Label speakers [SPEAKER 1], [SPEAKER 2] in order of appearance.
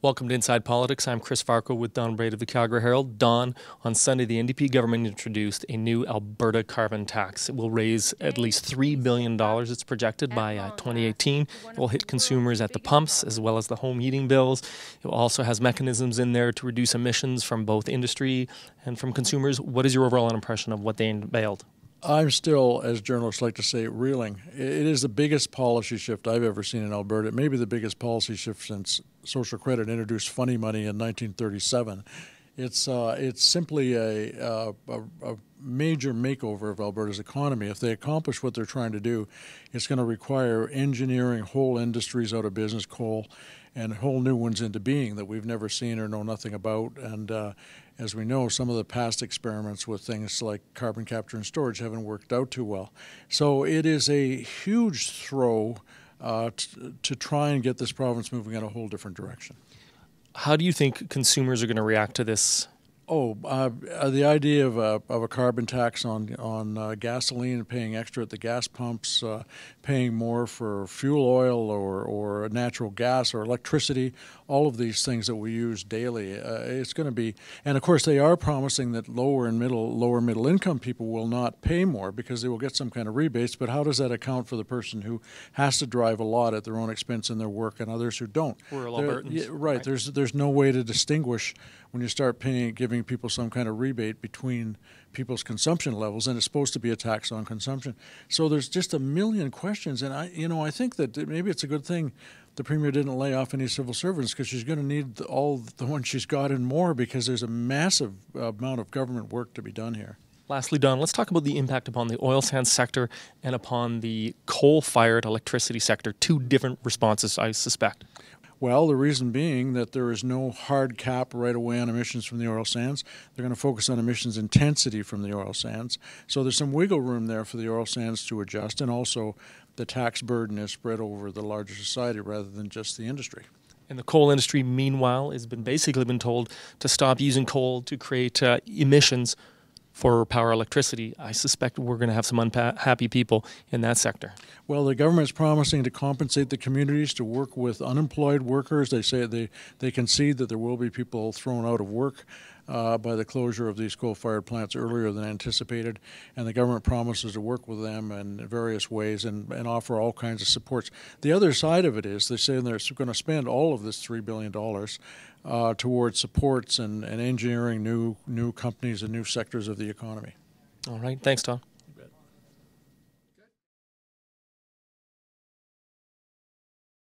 [SPEAKER 1] Welcome to Inside Politics. I'm Chris Farco with Don Braid of the Calgary Herald. Don, on Sunday, the NDP government introduced a new Alberta carbon tax. It will raise at least $3 billion, it's projected, by 2018. It will hit consumers at the pumps as well as the home heating bills. It also has mechanisms in there to reduce emissions from both industry and from consumers. What is your overall impression of what they unveiled?
[SPEAKER 2] I'm still, as journalists like to say, reeling. It is the biggest policy shift I've ever seen in Alberta. It may be the biggest policy shift since social credit introduced funny money in 1937. It's simply a major makeover of Alberta's economy. If they accomplish what they're trying to do, it's going to require engineering whole industries out of business, coal, and whole new ones into being that we've never seen or know nothing about. And as we know, some of the past experiments with things like carbon capture and storage haven't worked out too well. So it is a huge throw to try and get this province moving in a whole different direction.
[SPEAKER 1] How do you think consumers are going to react to this?
[SPEAKER 2] The idea of a carbon tax on gasoline, paying extra at the gas pumps, paying more for fuel oil or natural gas or electricity, all of these things that we use daily. It's going to be, and of course they are promising that lower middle income people will not pay more because they will get some kind of rebates. But how does that account for the person who has to drive a lot at their own expense in their work and others who don't?
[SPEAKER 1] Rural Albertans.
[SPEAKER 2] Right. There's no way to distinguish when you start giving people some kind of rebate between people's consumption levels, and it's supposed to be a tax on consumption. So there's just a million questions, and I think that maybe it's a good thing the Premier didn't lay off any civil servants, because she's going to need all the ones she's got and more, because there's a massive amount of government work to be done here.
[SPEAKER 1] Lastly, Don, let's talk about the impact upon the oil sands sector and upon the coal-fired electricity sector. Two different responses, I suspect.
[SPEAKER 2] Well, the reason being that there is no hard cap right away on emissions from the oil sands. They're going to focus on emissions intensity from the oil sands. So there's some wiggle room there for the oil sands to adjust, and also the tax burden is spread over the larger society rather than just the industry.
[SPEAKER 1] And the coal industry, meanwhile, has basically been told to stop using coal to create emissions for power electricity. I suspect we're going to have some unhappy people in that sector.
[SPEAKER 2] Well, the government's promising to compensate the communities, to work with unemployed workers. They say they concede that there will be people thrown out of work by the closure of these coal-fired plants earlier than anticipated, and the government promises to work with them in various ways and offer all kinds of supports. The other side of it is they say they're going to spend all of this $3 billion towards supports and engineering new companies and new sectors of the economy.
[SPEAKER 1] All right. Thanks, Tom.